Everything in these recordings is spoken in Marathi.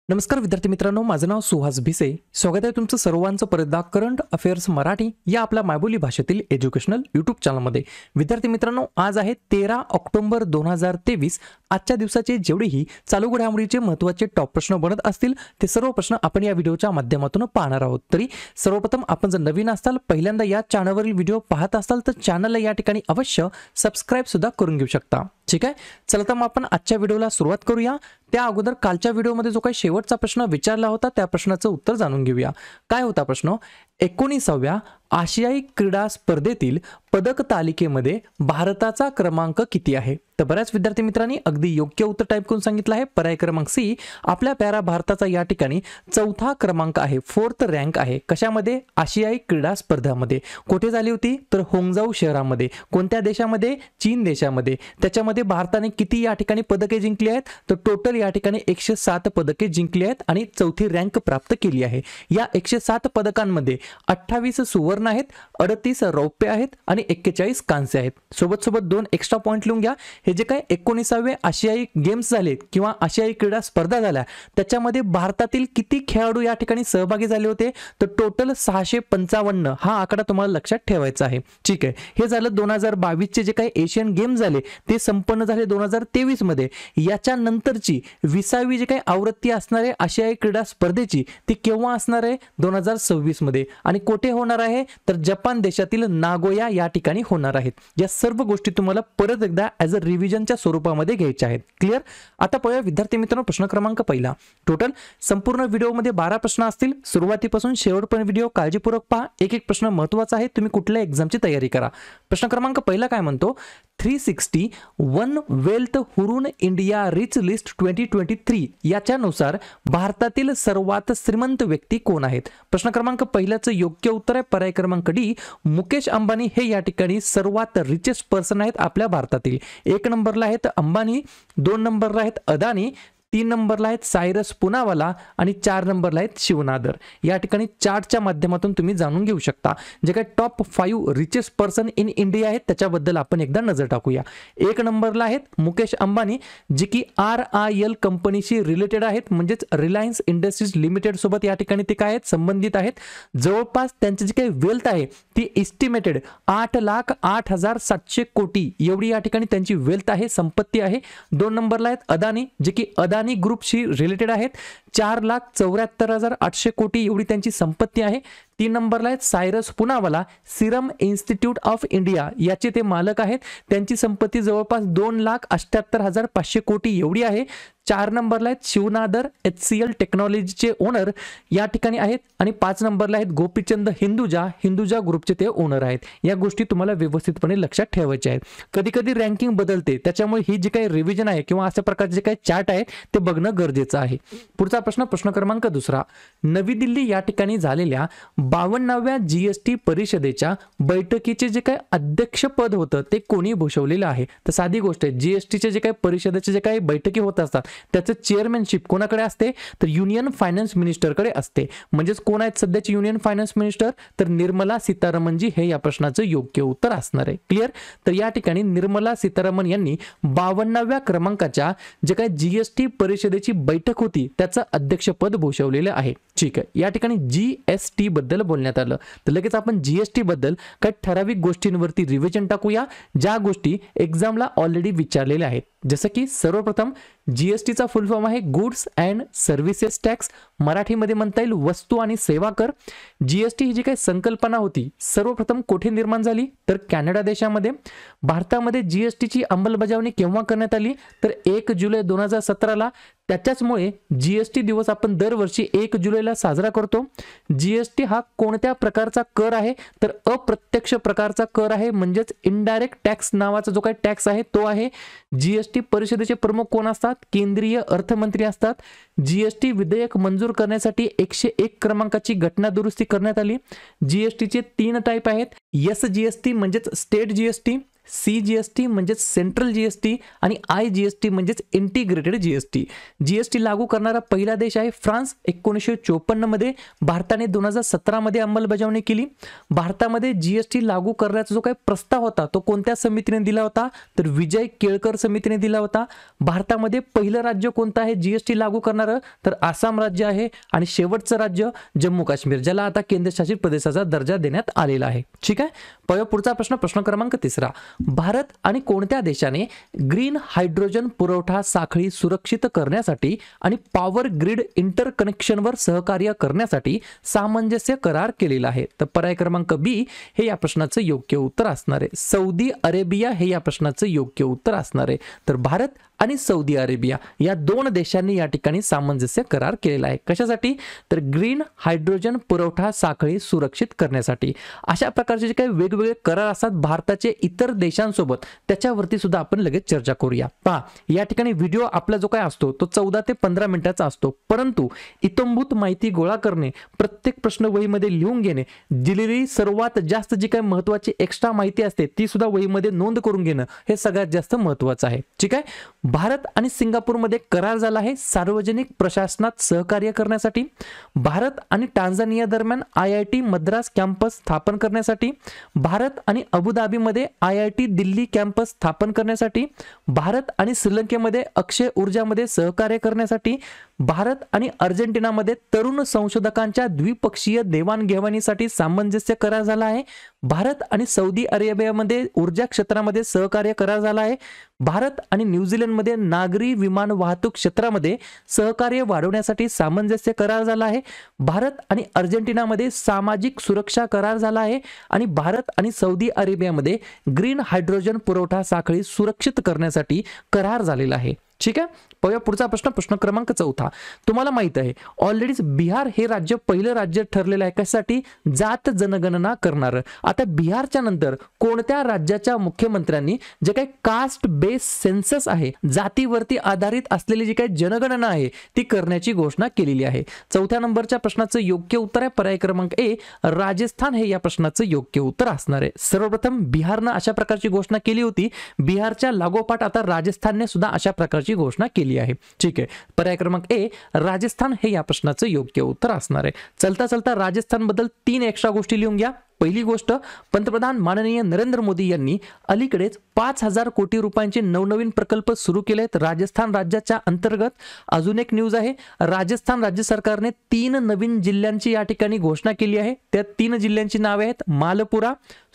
नमस्कार विद्यार्थी मित्रांनो, माझं नाव सुहास भिसे. स्वागत आहे तुमचं सर्वांचं परत एकदा करंट अफेअर्स मराठी या आपल्या मायबोली भाषेतील एज्युकेशनल यूट्यूब चॅनलमध्ये. विद्यार्थी मित्रांनो, आज आहे 13 ऑक्टोबर 2023. आजच्या दिवसाचे जेवढेही चालू घडामोडीचे महत्त्वाचे टॉप प्रश्न बनत असतील ते सर्व प्रश्न आपण या व्हिडिओच्या माध्यमातून पाहणार आहोत. तरी सर्वप्रथम आपण जर नवीन असाल, पहिल्यांदा या चॅनलवरील व्हिडिओ पाहत असाल तर चॅनलला या ठिकाणी अवश्य सबस्क्राइब सुद्धा करून घेऊ शकता. ठीक आहे, चला तर मग आपण आजच्या व्हिडिओला सुरुवात करूया. त्या अगोदर कालच्या व्हिडिओमध्ये जो काही शेवटचा प्रश्न विचारला होता त्या प्रश्नाचं उत्तर जाणून घेऊया. काय होता प्रश्न? 19व्या आशियाई क्रीडा स्पर्धेतील पदक तालिकेमध्ये भारताचा क्रमांक किती आहे? तर बऱ्याच विद्यार्थी मित्रांनी अगदी योग्य उत्तर टाइप करून सांगितलं आहे. पर्याय क्रमांक सी. आपल्या प्यारा भारताचा या ठिकाणी चौथा क्रमांक आहे, 4th रँक आहे. कशामध्ये? आशियाई क्रीडा स्पर्धामध्ये. कुठे झाली होती? तर होंगजाऊ शहरामध्ये. कोणत्या देशामध्ये? चीन देशामध्ये. त्याच्यामध्ये भारताने किती या ठिकाणी पदके जिंकली आहेत? तर टोटल या ठिकाणी 107 पदके जिंकली आहेत आणि चौथी रँक प्राप्त केली आहे. या 107 पदकांमध्ये 28 सुवर्ण आहेत, 38 रौप्य आहेत आणि 41 कांस्य आहेत. सोबत सोबत 2 एक्स्ट्रा पॉइंट लिहून घ्या. हे जे काय 19वे आशियाई गेम्स झाले किंवा आशियाई क्रीडा स्पर्धा झाल्या त्याच्यामध्ये भारतातील किती खेळाडू या ठिकाणी सहभागी झाले होते? तर टोटल 655. हा आकडा तुम्हाला लक्षात ठेवायचा आहे. ठीक आहे, हे झालं 2022 चे जे काही एशियन गेम्स झाले ते संपन्न झाले 2023 मध्ये. याच्या नंतरची 20वी जे काही आवृत्ती असणार आहे आशियाई क्रीडा स्पर्धेची ती केव्हा असणार आहे? 2026 मध्ये. आणि कुठे होणार आहे? तर जपान देशातील नागोया या ठिकाणी होणार आहेत. या सर्व गोष्टी तुम्हाला परत एकदा ॲज अ रिव्हिजनच्या स्वरूपामध्ये घ्यायच्या आहेत. क्लिअर? आता पाहूया विद्यार्थी मित्रांनो प्रश्न क्रमांक पहिला. टोटल संपूर्ण व्हिडिओमध्ये 12 प्रश्न असतील. सुरुवातीपासून शेवटपर्यंत व्हिडिओ काळजीपूर्वक पहा. एक एक प्रश्न महत्त्वाचा आहे. तुम्ही कुठल्या एक्झामची तयारी करा. प्रश्न क्रमांक पहिला काय म्हणतो? 361 wealth Hurun India rich list 2023 याच्यानुसार भारतातील सर्वात श्रीमंत व्यक्ती कोण आहेत? प्रश्न क्रमांक पहिल्याचं योग्य उत्तर आहे पर्याय क्रमांक डी. मुकेश अंबानी हे या ठिकाणी सर्वात रिचेस्ट पर्सन आहेत आपल्या भारतातील. 1 नंबरला आहेत अंबानी, 2 नंबरला आहेत अदानी, 3 नंबरला आहेत सायरस पुनावाला आणि 4 नंबरला आहेत शिवनादर. या ठिकाणी चार्टच्या माध्यमातून तुम्ही जाणून घेऊ शकता. जे काही top 5 richest person in India आहेत त्याच्याबद्दल आपण एकदा नजर टाकूया. 1 नंबरला आहेत मुकेश अंबानी, जे की RIL कंपनीशी रिलेटेड आहेत, म्हणजेच रिलायन्स इंडस्ट्रीज लिमिटेड सोबत या ठिकाणी ते काय आहेत? संबंधित आहेत. जवळपास त्यांची जी काही वेल्थ आहे ती एस्टिमेटेड 8,08,700 कोटी एवढी या ठिकाणी त्यांची वेल्थ आहे, संपत्ती आहे. 2 नंबरला आहेत अदानी, जे की अदानी ग्रुपशी रिलेटेड आहेत. 4,74,800 कोटी एवढी त्यांची संपत्ती आहे. 3 नंबरला आहेत Cyrus Poonawalla, Serum Institute of India याचे ते मालक आहेत. त्यांची संपत्ती जवळपास 2,78,500 कोटी एवढी आहे. 4 नंबरला आहेत शिवनादर, HCL टेक्नॉलॉजीचे ओनर या ठिकाणी आहेत. आणि 5 नंबरला आहेत गोपीचंद हिंदुजा ग्रुपचे ते ओनर आहेत. या गोष्टी तुम्हाला व्यवस्थितपणे लक्षात ठेवायच्या आहेत. कधी कधी रँकिंग बदलते, त्याच्यामुळे ही जी काही रिव्हिजन आहे किंवा अशा प्रकारचे जे काही चार्ट आहे ते बघणं गरजेचं आहे. पुढचा प्रश्न, प्रश्न क्रमांक दुसरा. नवी दिल्ली या ठिकाणी झालेल्या 52व्या GST परिषदेच्या बैठकीचे जे काही अध्यक्षपद होतं ते कोणी भूषवलेलं आहे? तर साधी गोष्ट आहे, GSTचे जे काही परिषदेचे जे काही बैठकी होत असतात त्याचं चेअरमॅनशिप कोणाकडे असते? तर युनियन फायनान्स मिनिस्टरकडे असते. म्हणजेच कोण आहेत सध्याचे युनियन फायनान्स मिनिस्टर? तर निर्मला सीतारामनजी हे या प्रश्नाचं योग्य उत्तर असणार आहे. क्लिअर? तर या ठिकाणी निर्मला सीतारामन यांनी 52व्या क्रमांकाच्या जे काही GST परिषदेची बैठक होती त्याचं अध्यक्षपद भूषवलेलं आहे. ठीक आहे, या ठिकाणी GST बद्दल बोलण्यात आलं. तर लगेच आपण GST बद्दल काही ठराविक गोष्टींवरती रिव्हिजन टाकूया ज्या गोष्टी एक्झामला ऑलरेडी विचारलेल्या आहेत. जसं की सर्वप्रथम GSTचा फुल फॉर्म आहे गुड्स अँड सर्व्हिसेस टॅक्स, मराठीमध्ये म्हणता येईल वस्तू आणि सेवा कर. GST ही जी काही संकल्पना होती सर्वप्रथम कुठे निर्माण झाली? तर कॅनडा देशामध्ये. भारतामध्ये GSTची अंमलबजावणी केव्हा करण्यात आली? तर 1 जुलै 2017ला. त्याच्याचमुळे GST दिवस आपण दरवर्षी 1 जुलैला साजरा करतो. GST हा कोणत्या प्रकारचा कर आहे? तर अप्रत्यक्ष प्रकारचा कर आहे, म्हणजेच इनडायरेक्ट टॅक्स नावाचा जो काही टॅक्स आहे तो आहे. GST परिषदेचे प्रमुख कोण असतात? केंद्रीय अर्थमंत्री असतात. GST विधेयक मंजूर करण्यासाठी 101 क्रमांकाची घटना दुरुस्ती करण्यात आली. GSTचे 3 टाईप आहेत. SGST म्हणजेच स्टेट GST, CGST म्हणजेच सेंट्रल GST आणि IGST म्हणजेच इंटिग्रेटेड GST. GST लागू करणारा पहिला देश आहे फ्रान्स. 1954 मध्ये भारताने 2017 मध्ये अंमलबजावणी केली. भारतामध्ये GST लागू करण्याचा जो काही प्रस्ताव होता तो कोणत्या समितीने दिला होता, तर विजय केळकर समितीने दिला होता. भारतामध्ये पहिलं राज्य कोणतं आहे GST लागू करणारं, तर आसाम राज्य आहे आणि शेवटचं राज्य जम्मू काश्मीर, ज्याला आता केंद्रशासित प्रदेशाचा दर्जा देण्यात आलेला आहे. ठीक आहे. पुढचा प्रश्न क्रमांक 3. भारत आणि कोणत्या देशाने ग्रीन हायड्रोजन पुरवठा साखळी सुरक्षित करण्यासाठी आणि पॉवर ग्रिड इंटरकनेक्शनवर सहकार्य करण्यासाठी सामंजस्य करार केलेला आहे, तर पर्याय क्रमांक B हे या प्रश्नाचं योग्य उत्तर असणार आहे. सौदी अरेबिया हे या प्रश्नाचं योग्य उत्तर असणार आहे. तर भारत आणि सौदी अरेबिया या दोन देशांनी या ठिकाणी सामंजस्य करार केलेला आहे. कशासाठी, तर ग्रीन हायड्रोजन पुरवठा साखळी सुरक्षित करण्यासाठी. अशा प्रकारचे जे काही वेगवेगळे करार असतात भारताचे इतर देशांसोबत, त्याच्यावरती सुद्धा आपण लगेच चर्चा करूया. पहा, या ठिकाणी व्हिडिओ आपला जो काय असतो तो 14 ते 15 मिनिटाचा असतो, परंतु इत्थंभूत माहिती गोळा करणे, प्रत्येक प्रश्न वहीमध्ये लिहून घेणे, दिलेली सर्वात जास्त जी काही महत्त्वाची एक्स्ट्रा माहिती असते ती सुद्धा वहीमध्ये नोंद करून घेणं हे सगळ्यात जास्त महत्त्वाचं आहे. ठीक आहे. भारत आणि सिंगापूरमध्ये करार झाला आहे सार्वजनिक प्रशासनात सहकार्य करण्यासाठी. भारत आणि टांझानिया दरम्यान IIT मद्रास कॅम्पस स्थापन करण्यासाठी. भारत आणि अबुधाबीमध्ये IIT दिल्ली कॅम्पस स्थापन करण्यासाठी. भारत आणि श्रीलंकेमध्ये अक्षय ऊर्जामध्ये सहकार्य करण्यासाठी. भारत आणि अर्जेंटिनामध्ये तरुण संशोधकांच्या द्विपक्षीय देवाणघेवाणीसाठी सामंजस्य करार झाला आहे. भारत आणि सौदी अरेबियामध्ये ऊर्जा क्षेत्रामध्ये सहकार्य करार झाला आहे. भारत आणि न्यूझीलंडमध्ये नागरी विमान वाहतूक क्षेत्रामध्ये सहकार्य वाढवण्यासाठी सामंजस्य करार झाला आहे. भारत आणि अर्जेंटिनामध्ये सामाजिक सुरक्षा करार झाला आहे आणि भारत आणि सौदी अरेबियामध्ये ग्रीन हायड्रोजन पुरवठा साखळी सुरक्षित करण्यासाठी करार झालेला आहे. ठीक आहे. पुढचा प्रश्न क्रमांक 4. तुम्हाला माहित आहे ऑलरेडीच बिहार हे राज्य पहिलं राज्य ठरलेलं आहे कशासाठी, जात जनगणना करणार. आता बिहारच्या नंतर कोणत्या राज्याच्या मुख्यमंत्र्यांनी जे काही कास्ट बेस सेन्सस आहे, जातीवरती आधारित असलेली जी काही जनगणना आहे ती करण्याची घोषणा केलेली आहे. 4थ्या नंबरच्या प्रश्नाचं योग्य उत्तर आहे पर्याय क्रमांक A, राजस्थान हे या प्रश्नाचं योग्य उत्तर असणार आहे. सर्वप्रथम बिहारनं अशा प्रकारची घोषणा केली होती. बिहारच्या लागोपाठ आता राजस्थानने सुद्धा अशा प्रकारची घोषणा केली आहे. ठीक आहे. पर्याय क्रमांक A, राजस्थान हे या प्रश्नाचं योग्य उत्तर असणार आहे. चलता राजस्थान बद्दल 3 एक्स्ट्रा गोष्टी लिहून घ्या. पहिली गोष्ट, पंतप्रधान माननीय नरेंद्र मोदी यांनी अलीकडेच 5,000 कोटी रुपयांचे नवनवीन प्रकल्प सुरू केलेत राजस्थान राज्याच्या अंतर्गत. अजून एक न्यूज आहे, राजस्थान राज्य सरकारने 3 नवीन जिल्ह्यांची या ठिकाणी घोषणा केली आहे. त्या 3 जिल्ह्यांची नावे आहेत मालपुरा,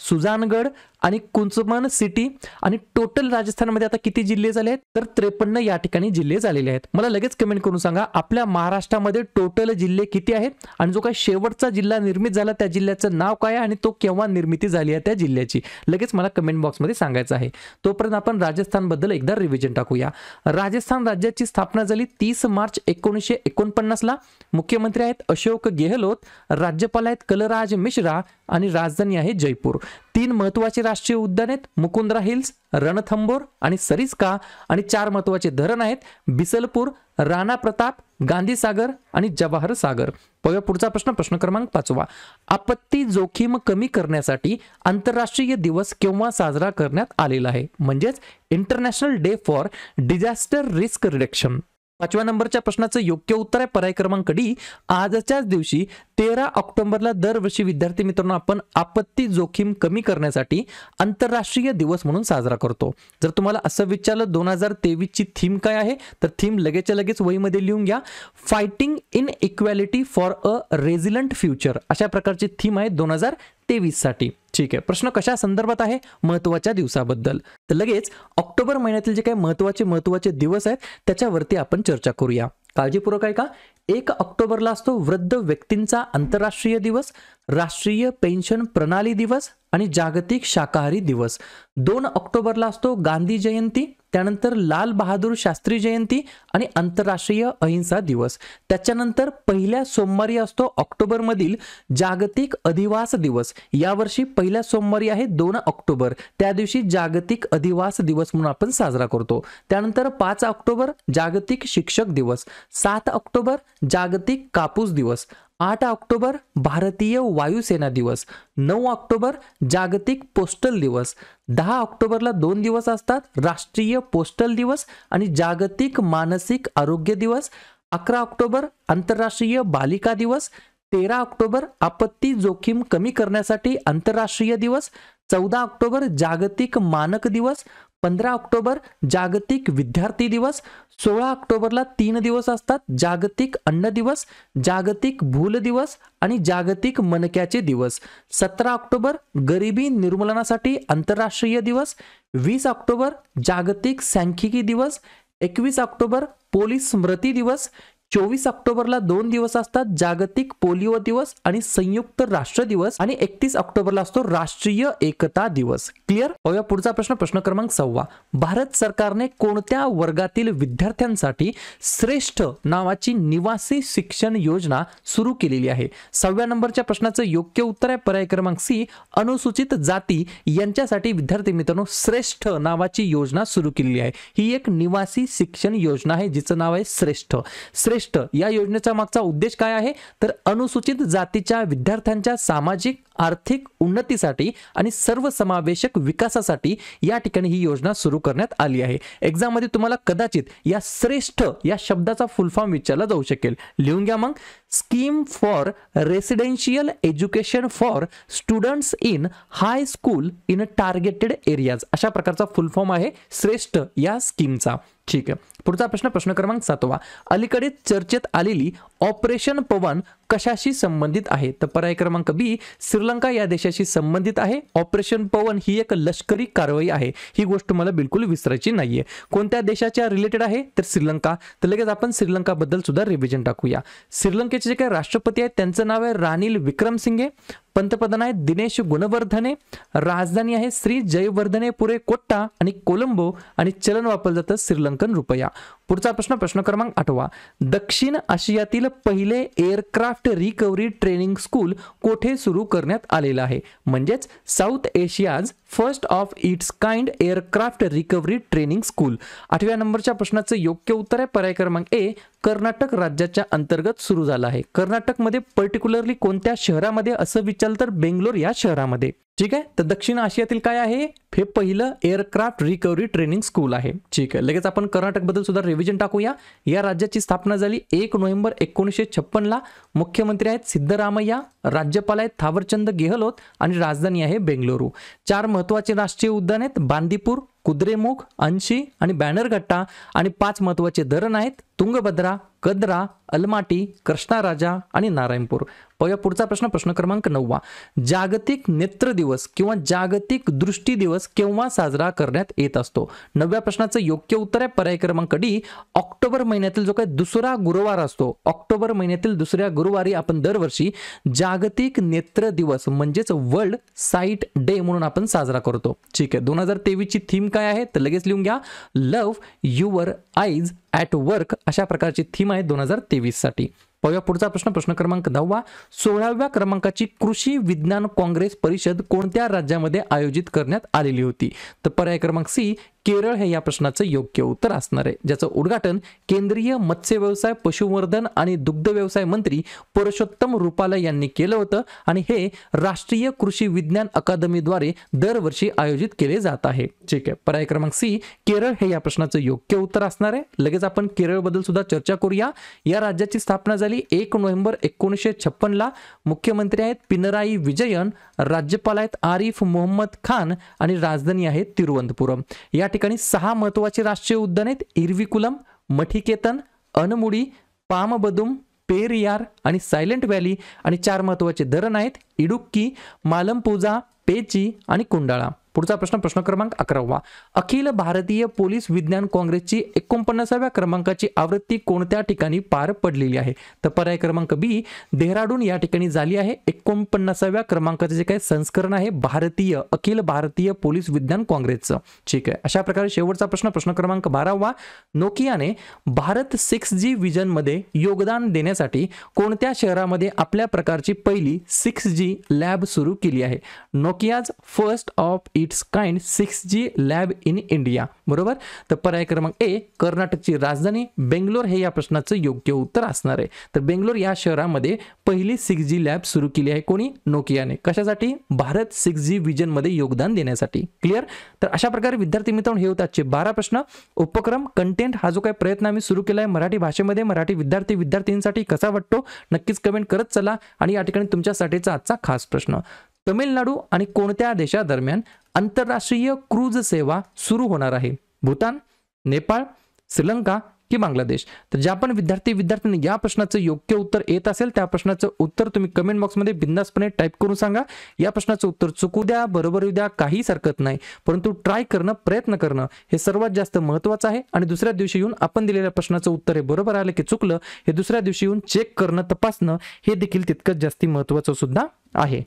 सुजानगड आणि कुंचमन सिटी. आणि टोटल राजस्थानमध्ये आता किती जिल्हे झाले आहेत, तर 53 या ठिकाणी जिल्हे झालेले आहेत. मला लगेच कमेंट करून सांगा आपल्या महाराष्ट्रामध्ये टोटल जिल्हे किती आहेत आणि जो काही शेवटचा जिल्हा निर्मित झाला त्या जिल्ह्याचं नाव काय आहे आणि तो केव्हा निर्मिती झाली आहे त्या जिल्ह्याची, लगेच मला कमेंट बॉक्समध्ये सांगायचं आहे. तोपर्यंत आपण राजस्थान बद्दल एकदा रिव्हिजन टाकूया. राजस्थान राज्याची स्थापना झाली 30 मार्च 1949 ला. मुख्यमंत्री आहेत अशोक गेहलोत, राज्यपाल आहेत कलराज मिश्रा आणि राजधानी आहे जयपूर. 3 महत्वाचे राष्ट्रीय उद्यान आहेत, मुकुंद्रा हिल्स, रणथंबोर आणि सरिस्का. आणि 4 महत्वाचे धरण आहेत, बिसलपूर, राणा प्रताप, गांधी सागर आणि जवाहर सागर. पुढचा प्रश्न क्रमांक 5. आपत्ती जोखीम कमी करण्यासाठी आंतरराष्ट्रीय दिवस केव्हा साजरा करण्यात आलेला आहे, म्हणजेच international day for disaster risk reduction. 5व्या नंबरच्या प्रश्नाचं योग्य उत्तर आहे पर्याय क्रमांक D, आजच्याच दिवशी 13 ऑक्टोबरला दरवर्षी विद्यार्थी मित्रांनो आपण आपत्ती जोखीम कमी करण्यासाठी आंतरराष्ट्रीय दिवस म्हणून साजरा करतो. जर तुम्हाला असं विचारलं 2023 ची थीम काय आहे, तर थीम लगेचच्या लगेच वहीमध्ये लिहून घ्या. Fighting inequality for a resilient future अशा प्रकारची थीम आहे 2023 साठी. ठीक आहे. प्रश्न कशा संदर्भात आहे, महत्त्वाच्या दिवसाबद्दल. तर लगेच ऑक्टोबर महिन्यातील जे काही महत्त्वाचे दिवस आहेत त्याच्यावरती आपण चर्चा करूया. काळजीपूर्वक आहे का. 1 ऑक्टोबरला असतो वृद्ध व्यक्तींचा आंतरराष्ट्रीय दिवस, राष्ट्रीय पेन्शन प्रणाली दिवस आणि जागतिक शाकाहारी दिवस. 2 ऑक्टोबरला असतो गांधी जयंती, त्यानंतर लाल बहादूर शास्त्री जयंती आणि आंतरराष्ट्रीय अहिंसा दिवस. त्याच्यानंतर पहिल्या सोमवारी असतो ऑक्टोबर मधील जागतिक अधिवास दिवस. यावर्षी पहिल्या सोमवारी आहे 2 ऑक्टोबर, त्या दिवशी जागतिक अधिवास दिवस म्हणून आपण साजरा करतो. त्यानंतर 5 ऑक्टोबर जागतिक शिक्षक दिवस, 7 ऑक्टोबर जागतिक कापूस दिवस, 8 ऑक्टोबर भारतीय वायुसेना दिवस, 9 ऑक्टोबर जागतिक पोस्टल दिवस, 10 ऑक्टोबरला 2 दिवस असतात, राष्ट्रीय पोस्टल दिवस आणि जागतिक मानसिक आरोग्य दिवस. 11 ऑक्टोबर आंतरराष्ट्रीय बालिका दिवस. 13 ऑक्टोबर आपत्ती जोखीम कमी करण्यासाठी आंतरराष्ट्रीय दिवस. 14 ऑक्टोबर जागतिक मानक दिवस. 15 ऑक्टोबर जागतिक विद्यार्थी दिवस. 16 ऑक्टोबरला 3 दिवस असतात, जागतिक अन्न दिवस, जागतिक भूल दिवस आणि जागतिक मणक्याचे दिवस. 17 ऑक्टोबर गरिबी निर्मूलनासाठी आंतरराष्ट्रीय दिवस. 20 ऑक्टोबर जागतिक सांख्यिकी दिवस. 21 ऑक्टोबर पोलीस स्मृती दिवस. 24 ऑक्टोबरला 2 दिवस असतात, जागतिक पोलिओ दिवस आणि संयुक्त राष्ट्र दिवस. आणि 31 ऑक्टोबरला असतो राष्ट्रीय एकता दिवस. क्लिअर? पाहूया पुढचा प्रश्न, प्रश्न क्रमांक 6. भारत सरकारने कोणत्या वर्गातील विद्यार्थ्यांसाठी श्रेष्ठ नावाची निवासी शिक्षण योजना सुरू केलेली आहे? 6व्या नंबरच्या प्रश्नाचं योग्य उत्तर आहे पर्याय क्रमांक सी, अनुसूचित जाती यांच्यासाठी विद्यार्थी मित्रांनो श्रेष्ठ नावाची योजना सुरू केलेली आहे. ही एक निवासी शिक्षण योजना आहे जिचं नाव आहे श्रेष्ठ. या योजनेचा मागचा उद्देश काय आहे तर अनुसूचित जातीच्या विद्यार्थ्यांच्या सामाजिक आर्थिक उन्नतीसाठी आणि सर्वसमावेशक विकासासाठी या ठिकाणी ही योजना सुरू करण्यात आली आहे. एक्झाम मध्ये तुम्हाला कदाचित या श्रेष्ठ या शब्दाचा फुल फॉर्म विचारला जाऊ शकेल. लिहून घ्या मग. Scheme for residential education for students in high school in targeted areas अशा प्रकारचा फुल फॉर्म आहे श्रेष्ठ या स्कीमचा. ठीक आहे. पुढचा प्रश्न, प्रश्न क्रमांक 7. अलीकडे चर्चेत आलेली ऑपरेशन पवन कशाशी संबंधित आहे? तर पर्याय क्रमांक बी, श्रीलंका या देशाशी संबंधित आहे. ऑपरेशन पवन ही एक लष्करी कारवाई आहे. ही गोष्ट मला बिलकुल विसरायची नाहीये. कोणत्या देशाच्या रिलेटेड आहे तर श्रीलंका. तर लगेच आपण श्रीलंका बद्दल सुद्धा रिव्हिजन टाकूया. श्रीलंकेचे जे काही राष्ट्रपती आहेत त्यांचं नाव आहे रानिल विक्रमसिंघे. पंतप्रधान आहेत दिनेश गुणवर्धने. राजधानी आहे श्री जयवर्धनेपुरे कोट्टा आणि कोलंबो आणि चलन वापरलं जातं श्रीलंकन रुपया. पुढचा प्रश्न, प्रश्न क्रमांक 8. दक्षिण आशियातील पहिले एअरक्राफ्ट रिकव्हरी ट्रेनिंग स्कूल कोठे सुरू करण्यात आलेलं आहे? म्हणजेच South Asia's first of its kind aircraft recovery training school. 8व्या नंबरच्या प्रश्नाचं योग्य उत्तर आहे पर्याय क्रमांक ए, कर्नाटक राज्याच्या अंतर्गत सुरू झालं आहे. कर्नाटकमध्ये पर्टिक्युलरली कोणत्या शहरामध्ये असं विचारलं तर बेंगलोर या शहरामध्ये. ठीक आहे. तर दक्षिण आशियातील काय आहे हे पहिलं एअरक्राफ्ट रिकव्हरी ट्रेनिंग स्कूल आहे. ठीक आहे. लगेच आपण कर्नाटक बद्दल सुद्धा रिव्हिजन टाकूया. या राज्याची स्थापना झाली 1 नोव्हेंबर 1956ला. मुख्यमंत्री आहेत सिद्धरामय्या, राज्यपाल आहेत थावरचंद गेहलोत आणि राजधानी आहे बेंगलुरू. 4 महत्त्वाचे राष्ट्रीय उद्यान आहेत बांदीपूर, कुद्रेमुख, अंशी आणि बॅनरघट्टा आणि 5 महत्त्वाचे धरण आहेत तुंगभद्रा, कद्रा, अलमाटी, कृष्णाराजा आणि नारायणपूर. पाहूया पुढचा प्रश्न, प्रश्न क्रमांक 9. जागतिक नेत्र दिवस किंवा जागतिक दृष्टी दिवस केव्हा साजरा करण्यात येत असतो? 9व्या प्रश्नाचं योग्य उत्तर आहे पर्याय क्रमांक डी, ऑक्टोबर महिन्यातील जो काही दुसरा गुरुवार असतो, ऑक्टोबर महिन्यातील दुसऱ्या गुरुवारी आपण दरवर्षी जागतिक नेत्र दिवस म्हणजेच वर्ल्ड साईट डे म्हणून आपण साजरा करतो. ठीक आहे. 2023 ची थीम काय आहे तर लगेच लिहून घ्या. Love your eyes at work अशा प्रकारची थीम आहे 2023 साठी. पाहूया पुढचा प्रश्न, प्रश्न क्रमांक 10. 16व्या क्रमांकाची कृषी विज्ञान काँग्रेस परिषद कोणत्या राज्यामध्ये आयोजित करण्यात आलेली होती? तर पर्याय क्रमांक सी, केरळ हे या प्रश्नाचं योग्य उत्तर असणार आहे. ज्याचं उद्घाटन केंद्रीय मत्स्य व्यवसाय, पशुवर्धन आणि दुग्ध व्यवसाय मंत्री पुरुषोत्तम रुपाला यांनी केलं होतं आणि हे राष्ट्रीय कृषी विज्ञान अकादमीद्वारे दरवर्षी आयोजित केले जात आहे. ठीक आहे. पर्याय क्रमांक सी, केरळ हे या प्रश्नाचं योग्य उत्तर असणार आहे. लगेच आपण केरळ बद्दल सुद्धा चर्चा करूया. या राज्याची स्थापना झाली 1 नोव्हेंबर 1956ला. मुख्यमंत्री आहेत पिनराई विजयन, राज्यपाल आहेत आरिफ मोहम्मद खान आणि राजधानी आहे तिरुवनंतपुरम. या ठिकाणी 6 महत्त्वाचे राष्ट्रीय उद्यान आहेत इरविकुलम, मठिकेतन, अनमुडी, पामबदुम, पेरियार आणि सायलेंट व्हॅली आणि 4 महत्त्वाचे धरण आहेत इडुक्की, मालमपुजा, पेची आणि कुंडाळा. पुढचा प्रश्न, प्रश्न क्रमांक 11. अखिल भारतीय पोलीस विज्ञान काँग्रेसची 49व्या क्रमांकाची आवृत्ती कोणत्या ठिकाणी पार पडलेली आहे? तर पर्याय क्रमांक बी, देहराडून या ठिकाणी झाली आहे. 49व्या क्रमांकाचे जे काही संस्करण आहे भारतीय अखिल भारतीय पोलीस विज्ञान काँग्रेसचं. ठीक आहे. अशा प्रकारे शेवटचा प्रश्न, प्रश्न क्रमांक 12. नोकियाने भारत 6G विजन मध्ये योगदान देण्यासाठी कोणत्या शहरामध्ये आपल्या प्रकारची पहिली 6G लॅब सुरू केली आहे? Nokia's first of its its kind 6G lab in India? बरोबर. तर पर्याय क्रमांक ए, कर्नाटकची राजधानी बेंगलोर हे या प्रश्नाचं योग्य उत्तर असणार आहे. तर बेंगलोर या शहरामध्ये पहिली 6G लॅब सुरू केली आहे कोणी? नोकियाने. कशासाठी? भारत 6G विजन मध्ये योगदान देण्यासाठी. क्लिअर. तर अशा प्रकारे विद्यार्थी मित्रांनो हे होते आजचे 12 प्रश्न. उपक्रम कंटेंट हा जो काही प्रयत्न आम्ही सुरू केला आहे मराठी भाषेमध्ये मराठी विद्यार्थींसाठी कसा वाटतो नक्कीच कमेंट करत चला. आणि या ठिकाणी तुमच्यासाठीचा आजचा खास प्रश्न, तमिळनाडू आणि कोणत्या देशादरम्यान आंतरराष्ट्रीय क्रूज सेवा सुरू होणार आहे? भूतान, नेपाळ, श्रीलंका की बांगलादेश? तर ज्या पण विद्यार्थ्यांनी या प्रश्नाचं योग्य उत्तर येत असेल त्या प्रश्नाचं उत्तर तुम्ही कमेंट बॉक्समध्ये बिंदासपणे टाईप करून सांगा. या प्रश्नाचं उत्तर चुकू द्या, बरोबर येऊ द्या, काहीच हरकत नाही, परंतु ट्राय करणं, प्रयत्न करणं हे सर्वात जास्त महत्त्वाचं आहे. आणि दुसऱ्या दिवशी येऊन आपण दिलेल्या प्रश्नाचं उत्तर हे बरोबर आलं की चुकलं हे दुसऱ्या दिवशी येऊन चेक करणं, तपासणं हे देखील तितकंच जास्ती महत्त्वाचं सुद्धा आहे.